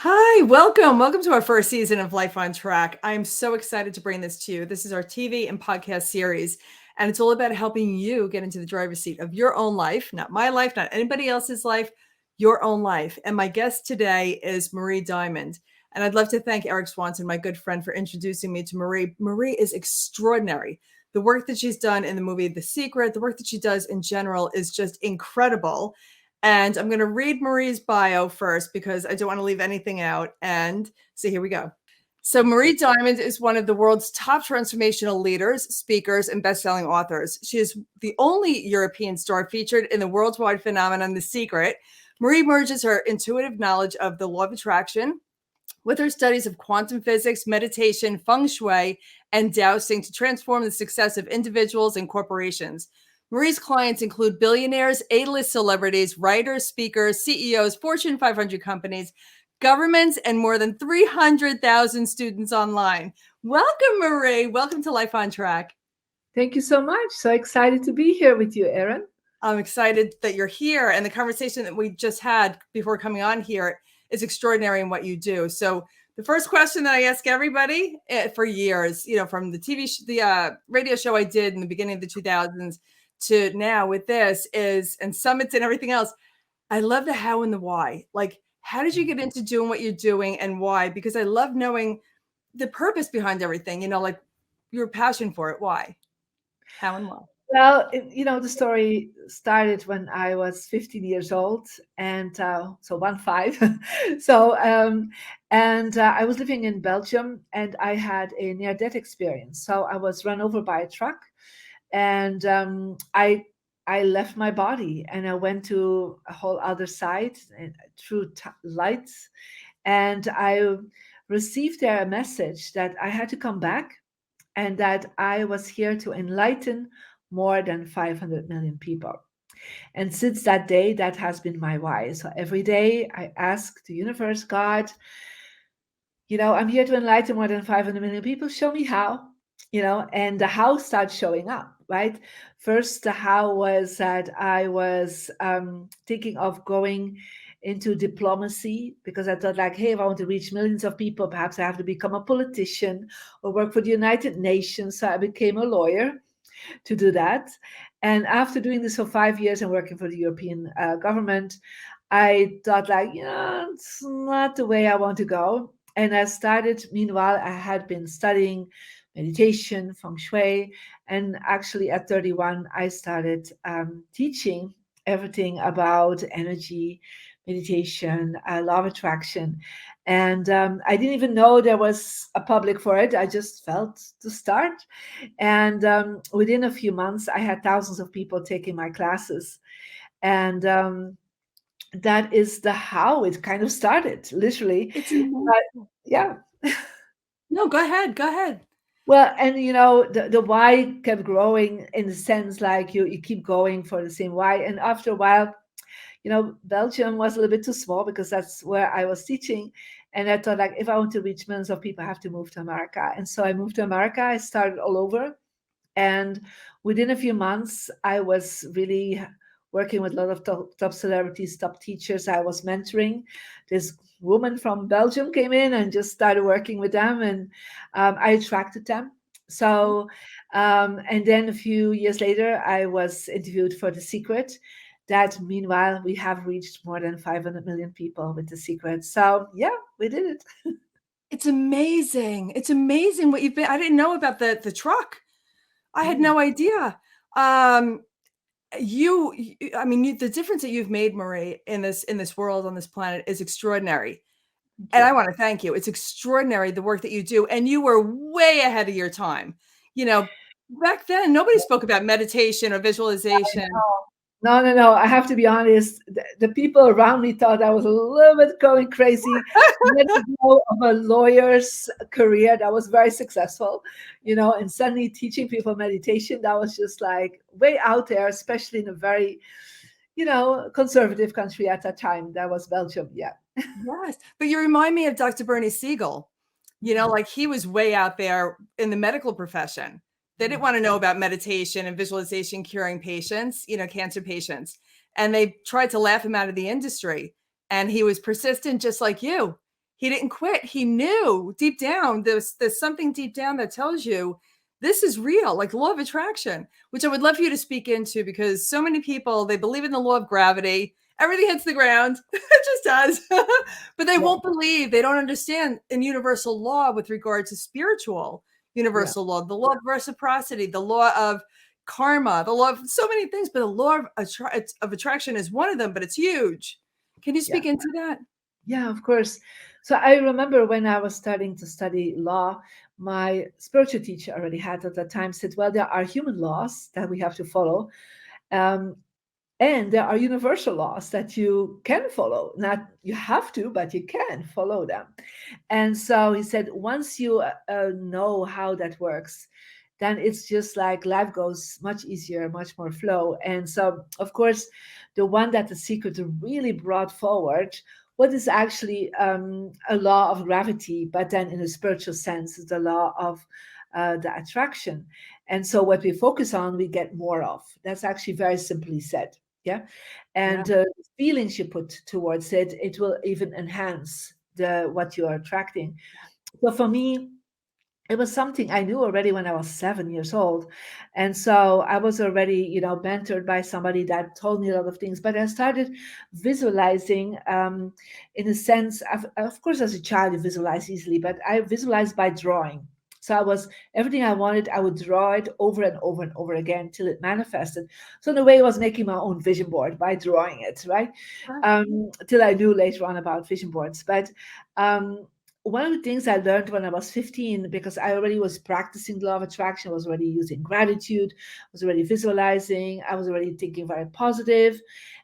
Hi, welcome. Welcome to our first season of Life on Track. I'm so excited to bring this to you. This is our TV and podcast series, and it's all about helping you get into the driver's seat of your own life, not my life, not anybody else's life, your own life. And my guest today is Marie Diamond. And I'd love to thank Eric Swanson, my good friend, for introducing me to Marie. Marie is extraordinary. The work that she's done in the movie The Secret, the work that she does in general is just incredible. And I'm going to read Marie's bio first because I don't want to leave anything out. And so here we go. So Marie Diamond is one of the world's top transformational leaders, speakers, and best-selling authors. She is the only European star featured in the worldwide phenomenon The Secret. Marie merges her intuitive knowledge of the law of attraction with her studies of quantum physics, meditation, Feng Shui, and Dowsing to transform the success of individuals and corporations. Marie's clients include billionaires, A-list celebrities, writers, speakers, CEOs, Fortune 500 companies, governments, and more than 300,000 students online. Welcome, Marie. Welcome to Life on Track. Thank you so much. So excited to be here with you, Erin. I'm excited that you're here. And the conversation that we just had before coming on here is extraordinary in what you do. So the first question that I ask everybody for years, from the radio show I did in the beginning of the 2000s to now with this and summits and everything else. I love the how and the why. Like, how did you get into doing what you're doing and why? Because I love knowing the purpose behind everything, like your passion for it. Why? How and why? Well, the story started when I was 15 years old, and so 1-5. I was living in Belgium, and I had a near-death experience. So I was run over by a truck, and I left my body, and I went to a whole other side through lights, and I received there a message that I had to come back, and that I was here to enlighten more than 500 million people. And since that day, that has been my why. So every day I ask the universe, God, I'm here to enlighten more than 500 million people. Show me how, and the how starts showing up, right? First, the how was that I was thinking of going into diplomacy because I thought, like, hey, if I want to reach millions of people, perhaps I have to become a politician or work for the United Nations. So I became a lawyer to do that. And after doing this for 5 years and working for the European government, I thought, like, it's not the way I want to go. And I started, meanwhile, I had been studying meditation, Feng Shui. And actually, at 31, I started teaching everything about energy, meditation, law of attraction. And I didn't even know there was a public for it. I just felt to start. And within a few months, I had thousands of people taking my classes. And that is the how it kind of started, literally. It's But, yeah. No, go ahead. Go ahead. Well, and the why kept growing in the sense like you keep going for the same why. And after a while, Belgium was a little bit too small because that's where I was teaching. And I thought, like, if I want to reach millions of people, I have to move to America. And so I moved to America. I started all over. And within a few months, I was really working with a lot of top celebrities, top teachers. I was mentoring. This woman from Belgium came in and just started working with them, and I attracted them. So, and then a few years later, I was interviewed for The Secret. That meanwhile, we have reached more than 500 million people with The Secret. So, yeah, we did it. It's amazing. It's amazing what you've been. I didn't know about the truck. I had no idea. I mean, the difference that you've made, Marie, in this world, on this planet, is extraordinary. And I want to thank you. It's extraordinary the work that you do, and you were way ahead of your time. Back then, nobody spoke about meditation or visualization. No. I have to be honest. The people around me thought I was a little bit going crazy. Let go of a lawyer's career that was very successful, and suddenly teaching people meditation, that was just like way out there, especially in a very, conservative country at that time. That was Belgium. Yeah. Yes, but you remind me of Dr. Bernie Siegel. Like he was way out there in the medical profession. They didn't want to know about meditation and visualization curing patients, cancer patients. And they tried to laugh him out of the industry. And he was persistent, just like you. he didn't quit. He knew deep down, there's something deep down that tells you this is real, like law of attraction, which I would love for you to speak into, because so many people, they believe in the law of gravity. Everything hits the ground. It just does. But they Yeah, won't believe, they don't understand in universal law with regard to spiritual yeah, universal law, the law of reciprocity, the law of karma, the law of so many things, but the law of attraction is one of them, but it's huge. Can you yeah. speak into that? Yeah, of course. So I remember when I was starting to study law, my spiritual teacher already had at that time said, well, there are human laws that we have to follow. Um, and there are universal laws that you can follow. Not you have to, but you can follow them. And so he said, once you know how that works, then it's just like life goes much easier, much more flow. And so, of course, the one that the secret really brought forward, what is actually a law of gravity, but then in a spiritual sense, is the law of the attraction. And so, what we focus on, we get more of. That's actually very simply said. Yeah. Yeah. And feelings you put towards it, it will even enhance the what you are attracting. So for me, it was something I knew already when I was 7 years old. And so I was already, mentored by somebody that told me a lot of things. But I started visualizing in a sense, of course, as a child, you visualize easily, but I visualized by drawing. So I was everything I wanted, I would draw it over and over and over again till it manifested. So in a way, I was making my own vision board by drawing it, right? Ah, Till I knew later on about vision boards. But um, one of the things I learned when I was 15, because I already was practicing the law of attraction, was already using gratitude, was already visualizing, I was already thinking very positive,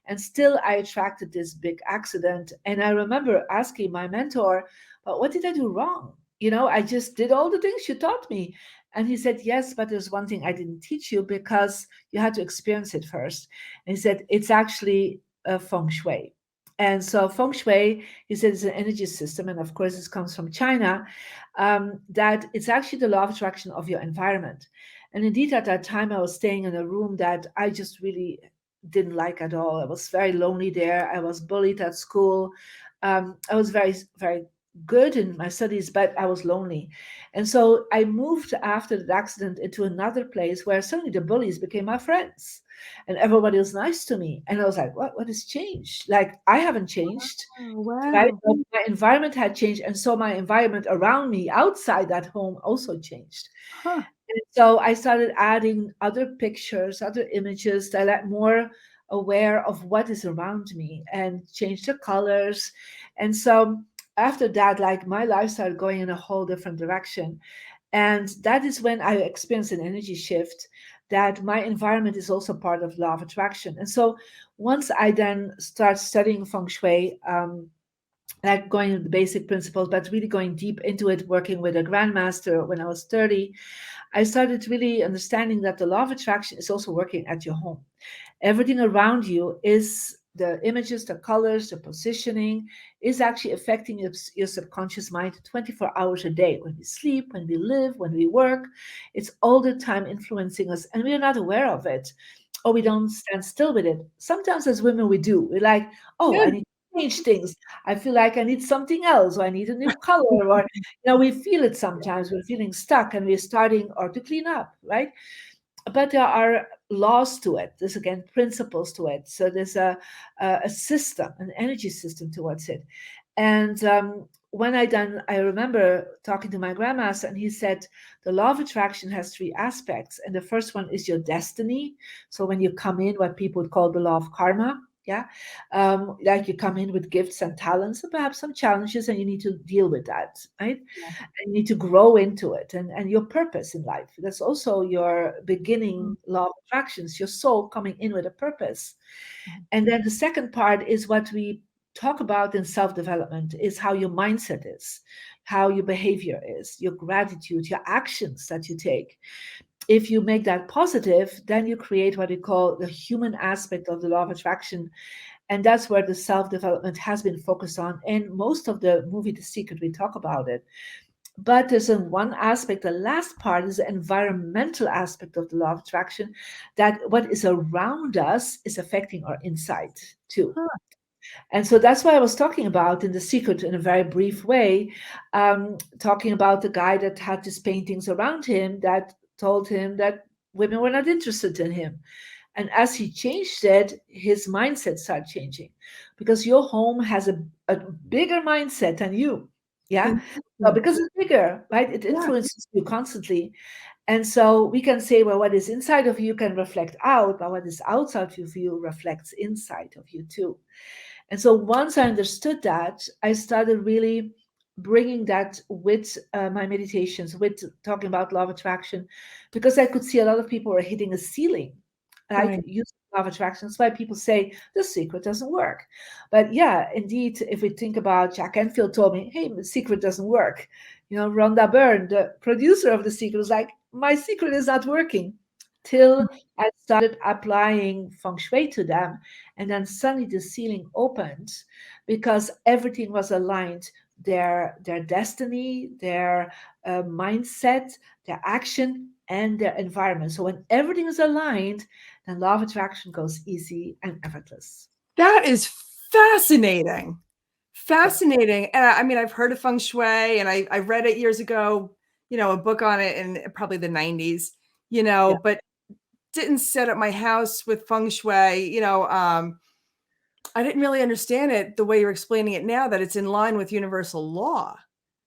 and still I attracted this big accident. And I remember asking my mentor, but what did I do wrong? I just did all the things you taught me. And he said, yes, but there's one thing I didn't teach you because you had to experience it first. And he said, it's actually a feng shui. And so feng shui, he said, it's an energy system, and of course, this comes from China. That it's actually the law of attraction of your environment. And indeed, at that time, I was staying in a room that I just really didn't like at all. I was very lonely there. I was bullied at school. I was very, very good in my studies, but I was lonely. And so I moved after the accident into another place where suddenly the bullies became my friends and everybody was nice to me. And I was like, what has changed? Like, I haven't changed, oh, right? wow. But my environment had changed. And so my environment around me outside that home also changed. Huh. And so I started adding other pictures, other images that I'm more aware of what is around me and change the colors. And so after that, like my life started going in a whole different direction. And that is when I experienced an energy shift that my environment is also part of law of attraction. And so once I then start studying feng shui, like going into the basic principles, but really going deep into it, working with a grandmaster when I was 30, I started really understanding that the law of attraction is also working at your home. Everything around you is the images, the colors, the positioning is actually affecting your subconscious mind 24 hours a day. When we sleep, when we live, when we work, it's all the time influencing us and we are not aware of it. Or we don't stand still with it. Sometimes as women, we do. We're like, oh, I Good. need to change things. I feel like I need something else, or I need a new color, or we feel it sometimes. We're feeling stuck and we're starting or to clean up, right? But there are laws to it. There's again principles to it. So there's a system, an energy system towards it. And when I remember talking to my grandmaster, and he said the law of attraction has three aspects, and the first one is your destiny. So when you come in, what people would call the law of karma. Yeah, like you come in with gifts and talents, and perhaps some challenges, and you need to deal with that, right? Yeah. And you need to grow into it and your purpose in life. That's also your beginning law of attractions, your soul coming in with a purpose. And then the second part is what we talk about in self-development is how your mindset is, how your behavior is, your gratitude, your actions that you take. If you make that positive, then you create what we call the human aspect of the law of attraction. And that's where the self-development has been focused on. And most of the movie The Secret, we talk about it. But there's a one aspect, the last part is the environmental aspect of the law of attraction, that what is around us is affecting our inside too. Huh. And so that's why I was talking about in The Secret in a very brief way, talking about the guy that had these paintings around him that told him that women were not interested in him. And as he changed it, his mindset started changing because your home has a bigger mindset than you. Yeah. So Interesting. because it's bigger, right? It Yeah. influences you constantly. And so we can say, well, what is inside of you can reflect out, but what is outside of you reflects inside of you too. And so once I understood that, I started really bringing that with my meditations, with talking about law of attraction, because I could see a lot of people were hitting a ceiling, right? Right. Using law of attraction. That's why people say the secret doesn't work. But yeah, indeed, if we think about Jack Enfield told me, hey, the secret doesn't work. You know, Rhonda Byrne, the producer of the secret, was like, my secret is not working. Till I started applying feng shui to them, and then suddenly the ceiling opened because everything was aligned, their destiny, their mindset, their action, and their environment. So when everything is aligned, then law of attraction goes easy and effortless. That is fascinating. Yeah, Fascinating. And I mean, I've heard of feng shui and I read it years ago, a book on it in probably the 90s, yeah, but didn't set up my house with feng shui. I didn't really understand it the way you're explaining it now, that it's in line with universal law.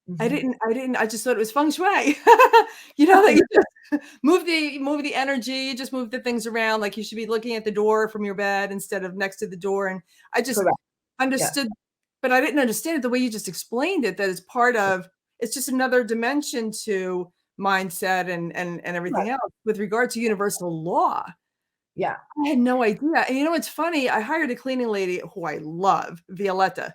hmm I just thought it was feng shui. That you just move the energy, you just move the things around. Like you should be looking at the door from your bed instead of next to the door. And I just correct. Yeah, understood, but I didn't understand it the way you just explained it, that it's just another dimension to mindset and everything correct. else with regard to universal law. Yeah. I had no idea. And it's funny, I hired a cleaning lady who I love, Violetta,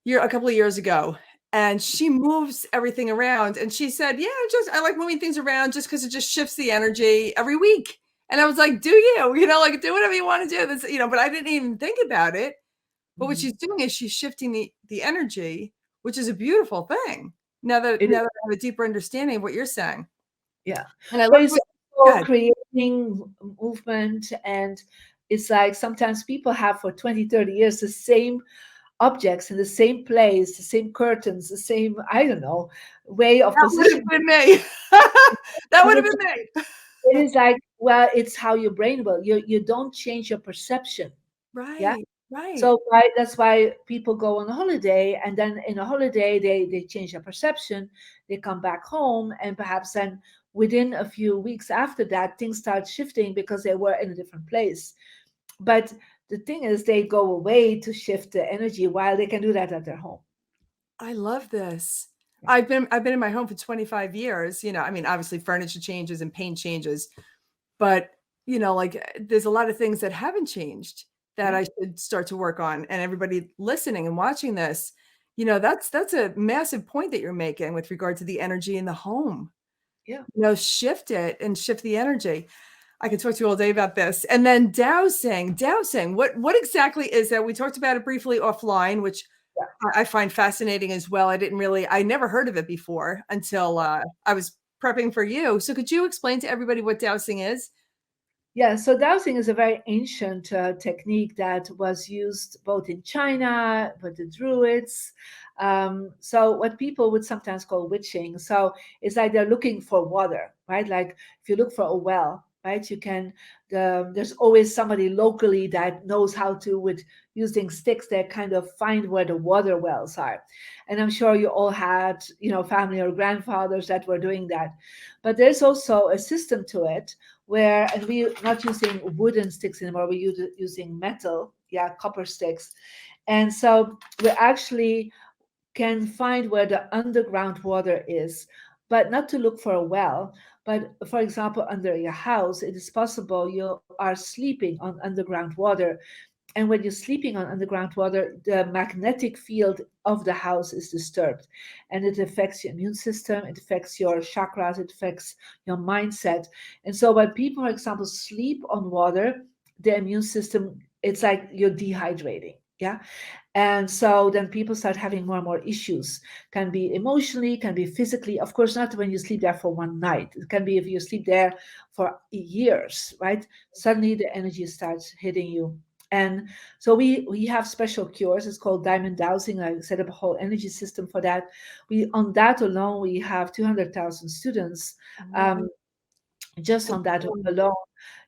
a couple of years ago, and she moves everything around. And she said, "Yeah, I like moving things around just because it just shifts the energy every week." And I was like, "Do you? Like do whatever you want to do." This, but I didn't even think about it. But what hmm she's doing is she's shifting the energy, which is a beautiful thing. Now that It is. now that I have a deeper understanding of what you're saying, Yeah. and I But love it's what. also God, creating movement. And it's like sometimes people have for 20, 30 years the same objects in the same place, the same curtains, the same, I don't know, way of that would have positioning. been me. That And would have it's been me. it is like, well, it's how your brain will. You don't change your perception. Yeah. Right, right. So that's why people go on a holiday, and then in a holiday they change their perception. They come back home, and perhaps then within a few weeks after that, things start shifting because they were in a different place. But the thing is, they go away to shift the energy while they can do that at their home. I love this. Yeah. I've been in my home for 25 years. I mean, obviously furniture changes and paint changes, but there's a lot of things that haven't changed that Yeah. I should start to work on. And everybody listening and watching this, that's a massive point that you're making with regard to the energy in the home. Yeah. Shift it and shift the energy. I could talk to you all day about this. And then dowsing. What exactly is that? We talked about it briefly offline, which Yeah. I find fascinating as well. I never heard of it before until I was prepping for you. So could you explain to everybody what dowsing is? Yeah, so dowsing is a very ancient technique that was used both in China with the Druids. So what people would sometimes call witching. So it's like they're looking for water, right? Like if you look for a well, right? There's always somebody locally that knows how to, with using sticks, they kind of find where the water wells are. And I'm sure you all had, family or grandfathers that were doing that. But there's also a system to it where, and we're not using wooden sticks anymore, we're using metal, yeah, copper sticks. And so we actually can find where the underground water is, but not to look for a well. But for example, under your house, it is possible you are sleeping on underground water, and when you're sleeping on underground water, the magnetic field of the house is disturbed. And it affects your immune system, it affects your chakras, it affects your mindset. And so when people, for example, sleep on water, the immune system, it's like you're dehydrating. Yeah. And so then people start having more and more issues. Can be emotionally, can be physically. Of course, not when you sleep there for one night. It can be if you sleep there for years, right? Suddenly the energy starts hitting you. And so we have special cures. It's called diamond dowsing. I set up a whole energy system for that. We on that alone we have 200,000 students, Wow. um, just That's on that cool. alone.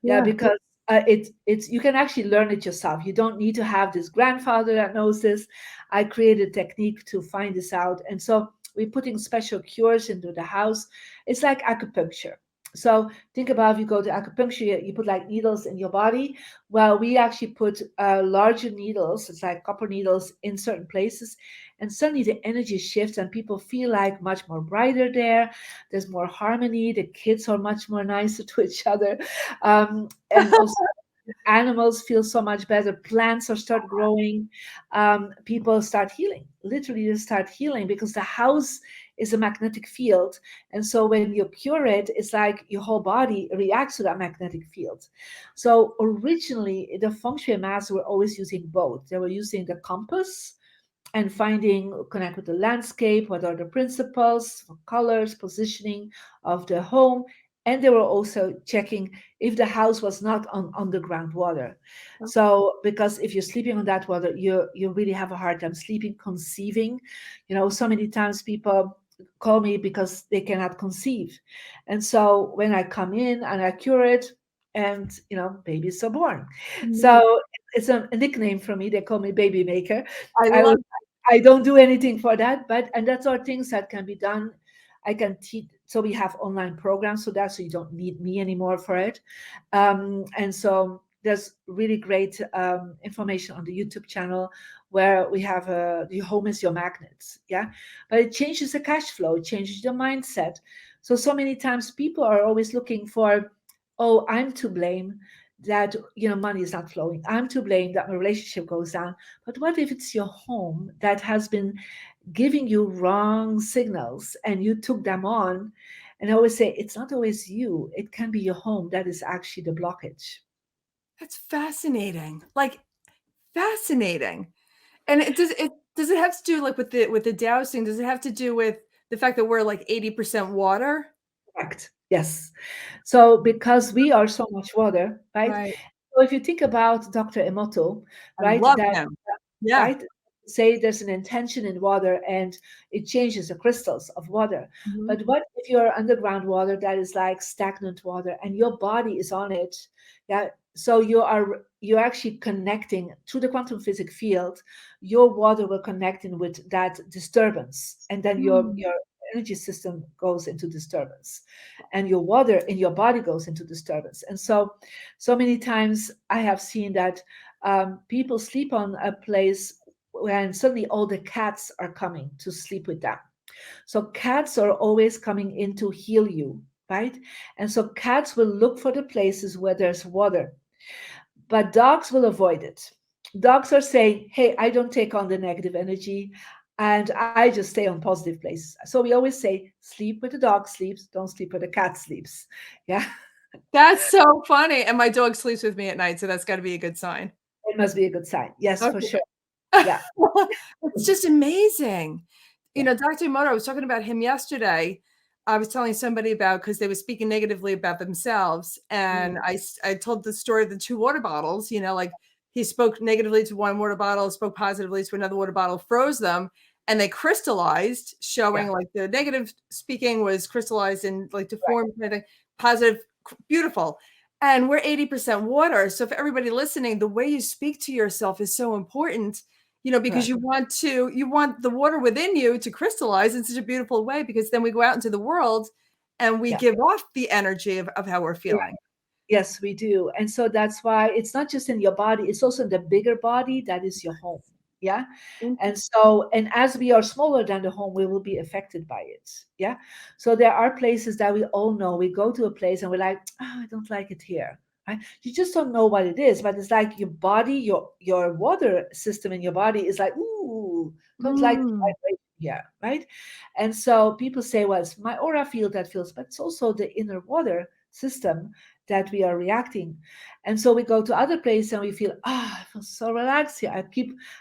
Yeah, Yeah. because it's you can actually learn it yourself. You don't need to have this grandfather that knows this. I created a technique to find this out, and so we're putting special cures into the house. It's like acupuncture. So think about if you go to acupuncture, you put like needles in your body. Well, we actually put larger needles. It's like copper needles in certain places, and suddenly the energy shifts, and people feel like much more brighter there. There's more harmony. The kids are much more nicer to each other, and also animals feel so much better. Plants are start growing. People start healing. Literally, they start healing because the house is a magnetic field, and so when you cure it, it's like your whole body reacts to that magnetic field. So originally, the feng shui masters were always using both. They were using the compass and finding connect with the landscape, what are the principles for colors, positioning of the home, and they were also checking if the house was not on underground water. So because if you're sleeping on that water, you really have a hard time sleeping, conceiving. So many times people call me because they cannot conceive, and so when I come in and I cure it, and babies are born. Mm. So it's a nickname for me. They call me baby maker. I I love I don't do anything for that, but and that's all things that can be done. I can teach. So we have online programs for that, so you don't need me anymore for it. And so there's really great information on the YouTube channel where we have the home is your magnets, yeah. But it changes the cash flow, it changes your mindset. So many times people are always looking for, oh, I'm to blame that money is not flowing. I'm to blame that my relationship goes down. But what if it's your home that has been giving you wrong signals and you took them on? And I always say it's not always you, it can be your home that is actually the blockage. that's fascinating. Like fascinating. And does it have to do like with the dowsing? Does it have to do with the fact that we're like 80% water? Correct. Yes. So because we are so much water, right? Right. So if you think about Dr. Emoto, I right, love that him. Yeah. right? Say there's an intention in water and it changes the crystals of water. Mhm. But what if you're underground water that is like stagnant water and your body is on it? Yeah. So you're actually connecting to the quantum physics field. Your water will connect in with that disturbance, and then your Mm. your energy system goes into disturbance, and your water in your body goes into disturbance. And so many times I have seen that people sleep on a place when suddenly all the cats are coming to sleep with them. So cats are always coming in to heal you, right? And so cats will look for the places where there's water, but dogs will avoid it. Dogs are saying, hey, I don't take on the negative energy and I just stay on positive places. So we always say, sleep where the dog sleeps, don't sleep where the cat sleeps. Yeah, That's so funny. And my dog sleeps with me at night, so that's got to be a good sign. it must be a good sign. Yes, for Okay. sure. Yeah, It's just amazing. yeah. Dr. Emoto, I was talking about him yesterday. I was telling somebody about because they were speaking negatively about themselves, and Mm, I told the story of the 2 water bottles, like he spoke negatively to one water bottle, spoke positively to another water bottle, froze them, and they crystallized, yeah, showing like the negative speaking was crystallized and like right. deformed, kind of positive, beautiful. And we're 80% water. So if everybody listening, the way you speak to yourself is so important, because Correct. you want the water within you to crystallize in such a beautiful way, because then we go out into the world and we Yeah. give off the energy of how we're feeling. Yes, we do. And so that's why it's not just in your body, it's also in the bigger body that is your home. Yeah. And so, and as we are smaller than the home, we will be affected by it. Yeah. So there are places that we all know. We go to a place and we're like, oh, I don't like it here. Right? You just don't know what it is, but it's like your body, your water system in your body is like, ooh, don't like the Mm, vibration here, right? And so people say, well, it's my aura field that feels, but it's also the inner water system that we are reacting. And so we go to other places and we feel, I feel so relaxed here.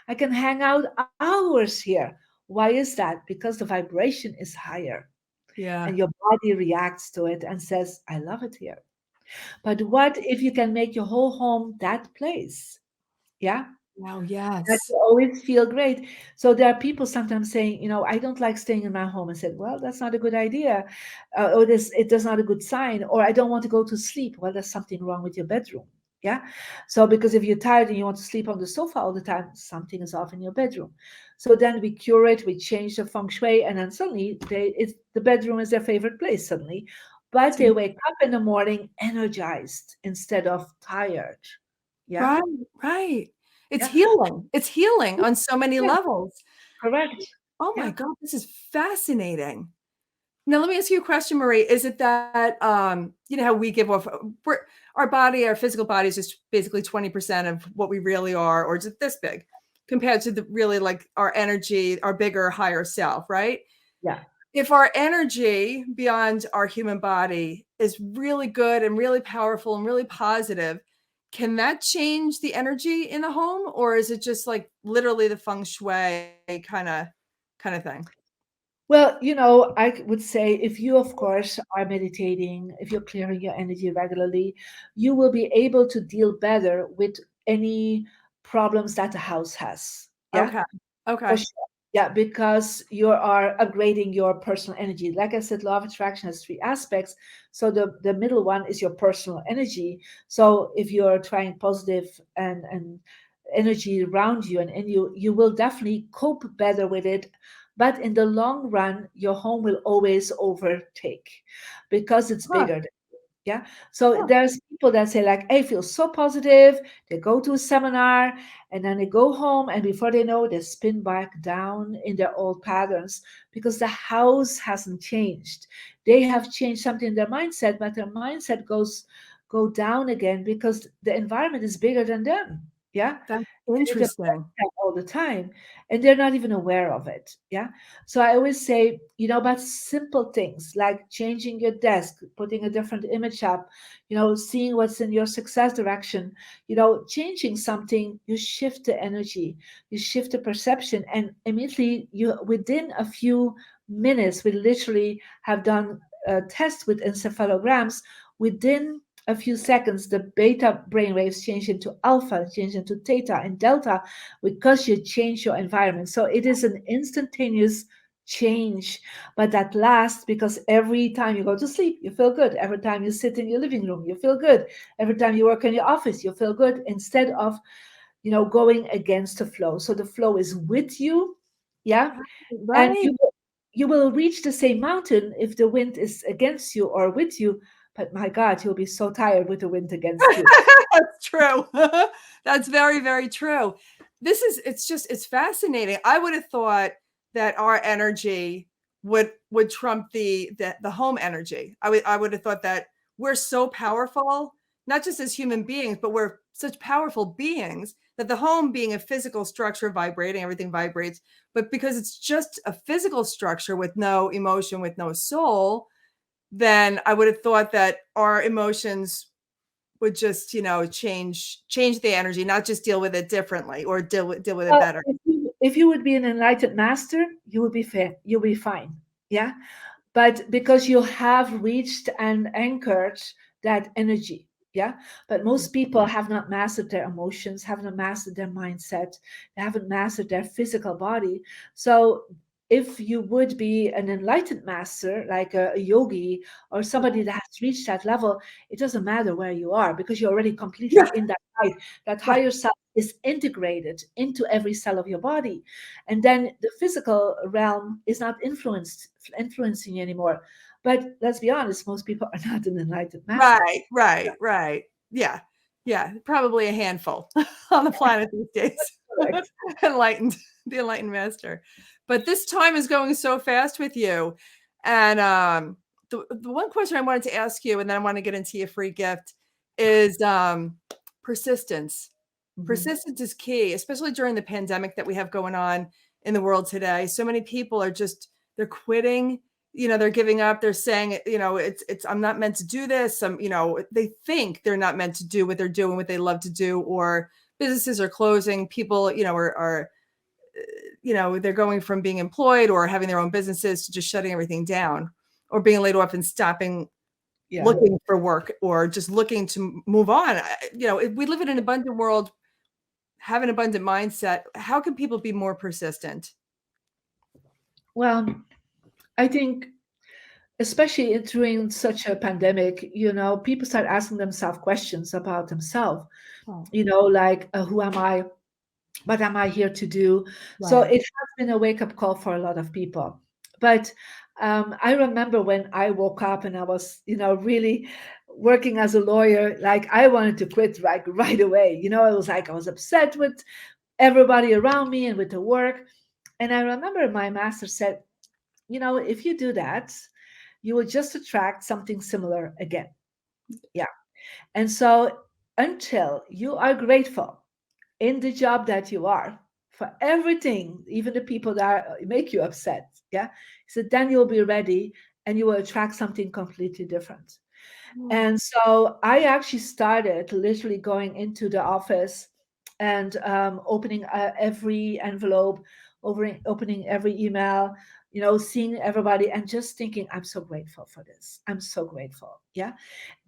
I can hang out hours here. Why is that? Because the vibration is higher yeah. and your body reacts to it and says, I love it here. But what if you can make your whole home that place? Yeah. Wow, That yes. you always feel great. So there are people sometimes saying, I don't like staying in my home. I said, well, that's not a good idea. Or this, it is not a good sign. Or I don't want to go to sleep. Well, there's something wrong with your bedroom. Yeah. So because if you're tired and you want to sleep on the sofa all the time, something is off in your bedroom. So then we cure it, we change the feng shui, and then suddenly the bedroom is their favorite place suddenly. But they wake up in the morning energized instead of tired. Yeah. Right, right. It's Yeah. healing. It's healing on so many Yeah. levels. Correct. Oh my Yeah. God, this is fascinating. Now, let me ask you a question, Marie. Is it that, how we give off, our body, our physical body is just basically 20% of what we really are, or is it this big compared to the really like our energy, our bigger, higher self, right? Yeah. If our energy beyond our human body is really good and really powerful and really positive, can that change the energy in the home, or is it just like literally the feng shui kind of thing? Well, I would say if you, of course, are meditating, if you're clearing your energy regularly, you will be able to deal better with any problems that the house has. Yeah. Okay. For Okay. sure. Yeah, because you are upgrading your personal energy. Like I said, law of attraction has three aspects. So the middle one is your personal energy. So if you're trying positive and energy around you and you will definitely cope better with it. But in the long run, your home will always overtake because it's Huh. bigger. Yeah. So Huh. there's people that say like, I feel so positive. They go to a seminar and then they go home and before they know, they spin back down in their old patterns because the house hasn't changed. They have changed something in their mindset, but their mindset go down again because the environment is bigger than them. Yeah. That's And it affects interesting. them all the time and they're not even aware of it. Yeah. So I always say, about simple things like changing your desk, putting a different image up, seeing what's in your success direction, changing something, you shift the energy, you shift the perception, and immediately you within a few minutes, we literally have done tests with encephalograms. Within a few seconds, the beta brainwaves change into alpha, change into theta and delta because you change your environment. So it is an instantaneous change, but that lasts because every time you go to sleep, you feel good. Every time you sit in your living room, you feel good. Every time you work in your office, you feel good instead of, going against the flow. So the flow is with you. Yeah. And Right. you will reach the same mountain if the wind is against you or with you. But my God, you'll be so tired with the wind against you. That's true. That's very, very true. It's fascinating. I would have thought that our energy would trump the home energy. I would have thought that we're so powerful, not just as human beings, but we're such powerful beings that the home being a physical structure vibrating, everything vibrates. But because it's just a physical structure with no emotion, with no soul, then I would have thought that our emotions would just, change the energy, not just deal with it differently or deal with it Well, better. if you would be an enlightened master, you would be fair. You'll be fine. Yeah. But because you have reached and anchored that energy. Yeah. But most people have not mastered their emotions, have not mastered their mindset, they haven't mastered their physical body. So if you would be an enlightened master, like a yogi or somebody that has reached that level, it doesn't matter where you are because you're already completely Yeah, in that light. That right. higher self is integrated into every cell of your body. And then the physical realm is not influencing you anymore. But let's be honest, most people are not an enlightened master. Right, right, right. Yeah. Yeah, probably a handful on the planet these days. Correct. Enlightened, the enlightened master. But this time is going so fast with you. And the one question I wanted to ask you, and then I want to get into your free gift, is persistence. Mhm. Persistence is key, especially during the pandemic that we have going on in the world today. So many people are just they're quitting, they're giving up. They're saying, it's I'm not meant to do this. They think they're not meant to do what they're doing, what they love to do, or businesses are closing. People, are they're going from being employed or having their own businesses to just shutting everything down or being laid off and stopping Yeah. looking for work or just looking to move on. We live in an abundant world have an abundant mindset, how can people be more persistent? Well, I think especially during such a pandemic, people start asking themselves questions about themselves, Oh, like, who am I? What am I here to do? So right. it has been a wake up call for a lot of people. But I remember when I woke up and I was, really working as a lawyer, like I wanted to quit like right away. It was like I was upset with everybody around me and with the work. And I remember my master said, if you do that, you will just attract something similar again. Yeah. And so until you are grateful in the job that you are for everything, even the people that make you upset, yeah, so then you'll be ready and you will attract something completely different. Oh, And so I actually started literally going into the office and opening every envelope, opening every email, seeing everybody and just thinking, I'm so grateful for this. I'm so grateful. Yeah.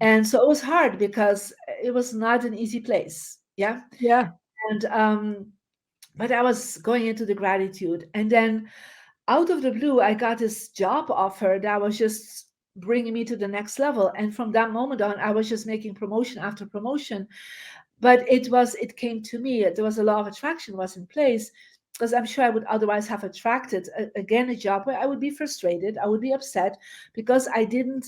And so it was hard because it was not an easy place. Yeah. yeah. And but I was going into the gratitude, and then out of the blue, I got this job offer that was just bringing me to the next level. And from that moment on, I was just making promotion after promotion. But it came to me. There was a law of attraction was in place because I'm sure I would otherwise have attracted again a job where I would be frustrated, I would be upset because I didn't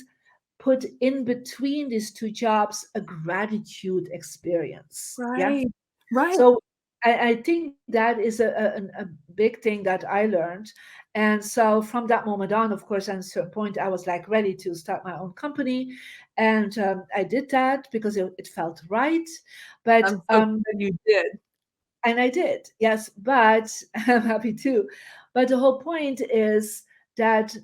put in between these two jobs a gratitude experience. Yeah. Right. Right. So I think that is a big thing that I learned. And so from that moment on, of course, at a certain point, I was like ready to start my own company. And I did that because it felt right. But I'm so glad you did. and I did, yes, but I'm happy too. But the whole point is that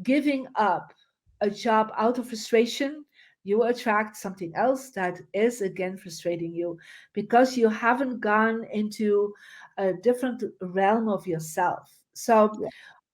giving up a job out of frustration, you will attract something else that is again frustrating you because you haven't gone into a different realm of yourself. So Yeah.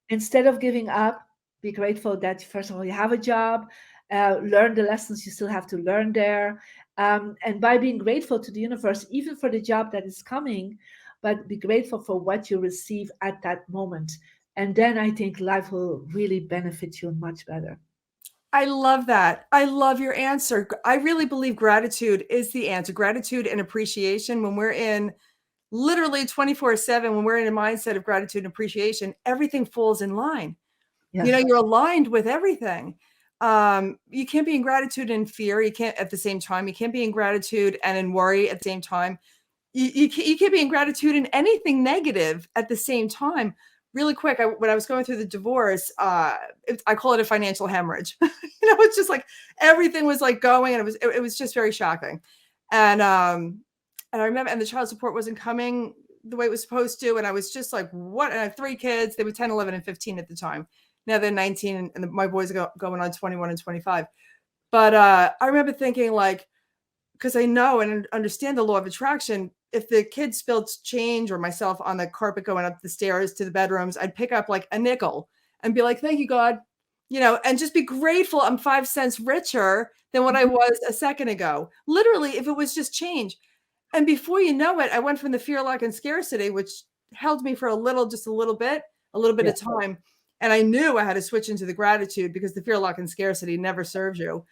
instead of giving up, be grateful that first of all you have a job, learn the lessons you still have to learn there, and by being grateful to the universe, even for the job that is coming, but be grateful for what you receive at that moment. And then I think life will really benefit you much better. I love that. I love your answer. I really believe gratitude is the answer. Gratitude and appreciation when we're in literally 24/7, when we're in a mindset of gratitude and appreciation, everything falls in line. Yes. You're aligned with everything. You can't be in gratitude and fear. You can't at the same time. You can't be in gratitude and in worry at the same time. You can't be in gratitude and anything negative at the same time. Really quick, when I was going through the divorce, I call it a financial hemorrhage. It's just like everything was like going, and it was just very shocking. And I remember, and the child support wasn't coming the way it was supposed to, and I was just like, what? And I have three kids. They were 10, 11, and 15 at the time. Now they're 19, and my boys are going on 21 and 25. But I remember thinking, like, because I know and understand the law of attraction, if the kids spilled change or myself on the carpet going up the stairs to the bedrooms, I'd pick up like a nickel and be like, thank you, God, and just be grateful I'm 5 cents richer than what I Mhm. was a second ago. Literally, if it was just change. And before you know it, I went from the fear, lack, and scarcity, which held me for just a little bit Yeah. of time. And I knew I had to switch into the gratitude because the fear, lack, and scarcity never serves you.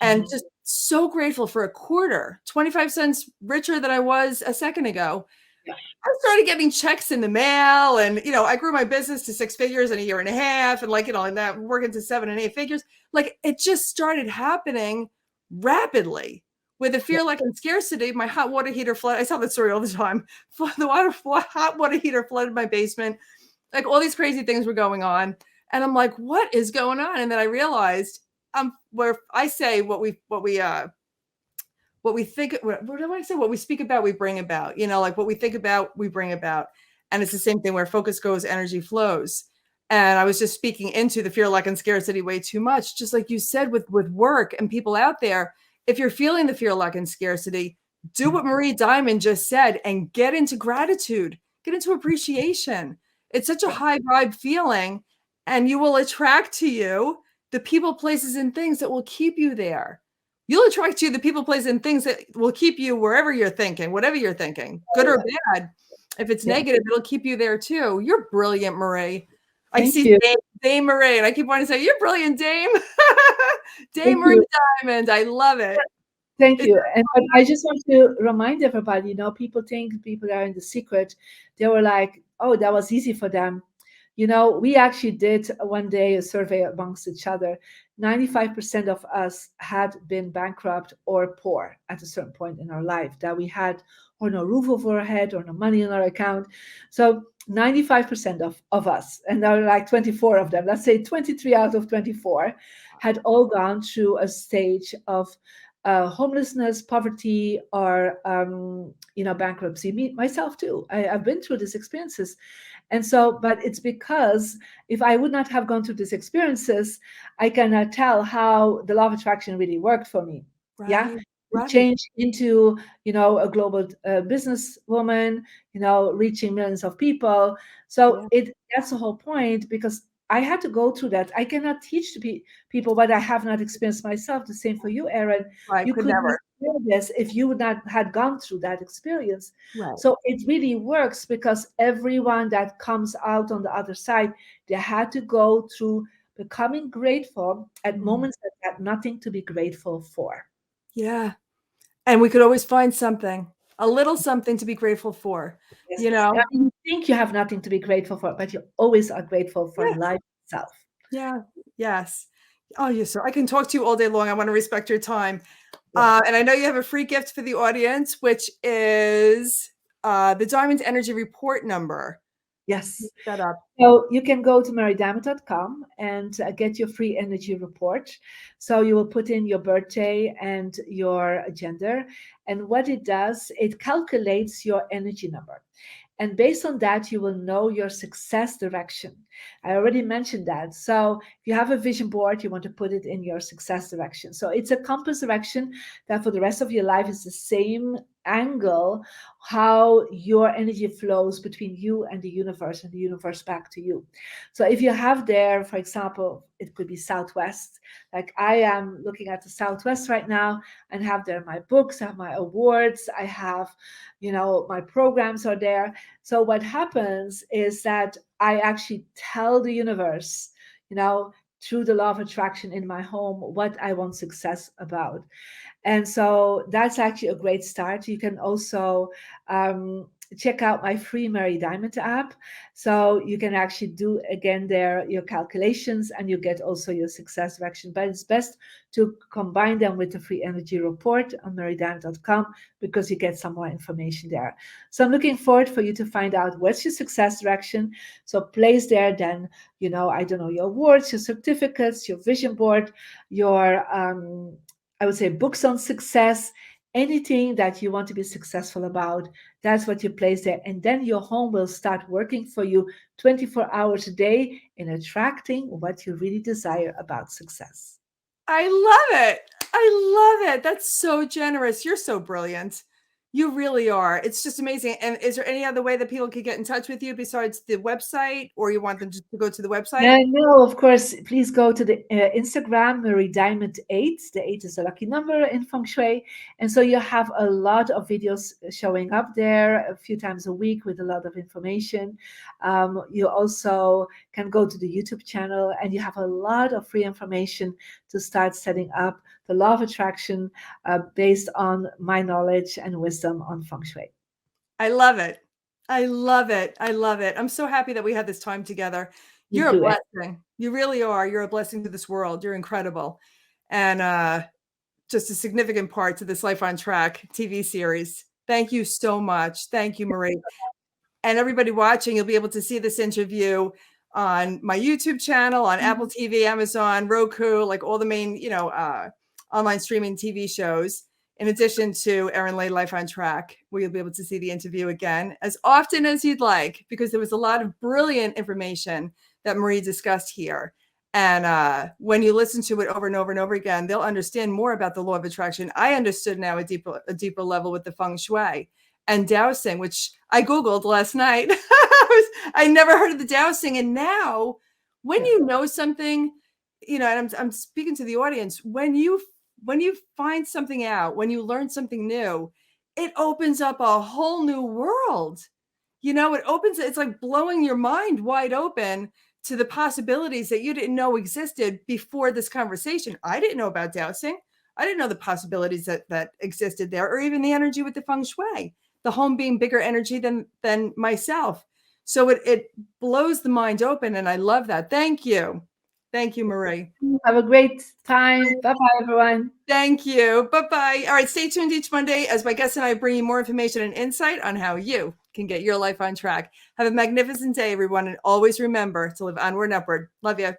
And Mhm. just so grateful for a quarter, 25 cents richer than I was a second ago. Yeah. I started getting checks in the mail, and I grew my business to 6 figures in a year and a half, and and that working to 7 and 8 figures. Like it just started happening rapidly. With the Yeah. fear, lack, and scarcity, my hot water heater flooded. I tell that story all the time. Hot water heater flooded my basement. Like all these crazy things were going on, and I'm like, "What is going on?" And then I realized, where I say what we think, what do I say? What we speak about, we bring about, like what we think about, we bring about. And it's the same thing where focus goes, energy flows. And I was just speaking into the fear, lack, and scarcity way too much. Just like you said, with work and people out there, if you're feeling the fear, lack, and scarcity, do what Marie Diamond just said and get into gratitude, get into appreciation. It's such a Yeah. high vibe feeling, and you will attract to you the people, places, and things that will keep you there. you'll attract to the people, places, and things that will keep you wherever you're thinking, whatever you're thinking, good or bad. If it's negative, it'll keep you there too. You're brilliant, Marie. I Thank see you. Dame Marie, and I keep wanting to say, you're brilliant, Dame. Dame Thank Marie you. Diamond. I love it. Thank you. And but I just want to remind everybody, you know, people think people are in the secret. They were like, oh, that was easy for them. You know, we actually did one day a survey amongst each other. 95% of us had been bankrupt or poor at a certain point in our life, that we had or no roof over our head or no money in our account. So 95% of us, and there were like 24 of them, let's say 23 out of 24, had all gone through a stage of homelessness, poverty, or bankruptcy. Me myself too. I've been through these experiences, and so, but it's because if I would not have gone through these experiences, I cannot tell how the law of attraction really worked for me. Right, Yeah, right. change into a global businesswoman, reaching millions of people. So that's the whole point, because I had to go through that. I cannot teach people what I have not experienced myself. The same for you, Erin. Right, You could could not never. do this if you would not had gone through that experience. Right. So it really works because everyone that comes out on the other side, they had to go through becoming grateful at moments that had nothing to be grateful for. Yeah. And we could always find something, a little something to be grateful for, Yes. you know? I mean, you think you have nothing to be grateful for, but you always are grateful for Yeah. life itself. Yeah. Yes. Oh, yes, sir. I can talk to you all day long. I want to respect your time. Yeah. And I know you have a free gift for the audience, which is the Diamond Energy Report number. Yes. Set up. So you can go to marydiamond.com and get your free energy report. So you will put in your birthday and your gender. And what it does, it calculates your energy number. And based on that, you will know your success direction. I already mentioned that. So if you have a vision board, you want to put it in your success direction. So it's a compass direction that for the rest of your life is the same angle, how your energy flows between you and the universe back to you. So if you have there, for example, it could be Southwest, like I am looking at the Southwest right now and have there my books, I have my awards, I have, my programs are there. So what happens is that I actually tell the universe, through the law of attraction in my home, what I want success about. And so that's actually a great start. You can also check out my free Mary Diamond app. So you can actually do again there your calculations and you get also your success direction. But it's best to combine them with the free energy report on marydiamond.com because you get some more information there. So I'm looking forward for you to find out what's your success direction. So place there then, I don't know, your awards, your certificates, your vision board, your I would say books on success, anything that you want to be successful about, that's what you place there. And then your home will start working for you 24 hours a day in attracting what you really desire about success. I love it. I love it. That's so generous. You're so brilliant. You really are. It's just amazing. And is there any other way that people could get in touch with you besides the website, or you want them just to go to the website? No, of course, please go to the Instagram, Marie Diamond 8. The 8 is a lucky number in Feng Shui. And so you have a lot of videos showing up there a few times a week with a lot of information. You also can go to the YouTube channel and you have a lot of free information to start setting up the law of attraction based on my knowledge and wisdom on Feng Shui. I love it. I love it. I love it. I'm so happy that we had this time together. You're a blessing. You really are. You're a blessing to this world. You're incredible. And just a significant part to this Life on Track TV series. Thank you so much. Thank you, Marie. And everybody watching, you'll be able to see this interview on my YouTube channel, on Apple TV, Amazon, Roku, like all the main, online streaming TV shows. In addition to Erin Lay Life on Track, where you'll be able to see the interview again as often as you'd like, because there was a lot of brilliant information that Marie discussed here. And when you listen to it over and over and over again, they'll understand more about the law of attraction. I understood now a deeper level with the Feng Shui and Dowsing, which I Googled last night. I never heard of the Dowsing. And now when you know something, and I'm speaking to the audience, when you when you find something out, when you learn something new, it opens up a whole new world. It's like blowing your mind wide open to the possibilities that you didn't know existed before this conversation. I didn't know about dowsing. I didn't know the possibilities that existed there, or even the energy with the Feng Shui, the home being bigger energy than myself. So it blows the mind open, and I love that. Thank you. Thank you, Marie. Have a great time. Bye-bye, everyone. Thank you. Bye-bye. All right, stay tuned each Monday as my guests and I bring you more information and insight on how you can get your life on track. Have a magnificent day, everyone, and always remember to live onward and upward. Love you.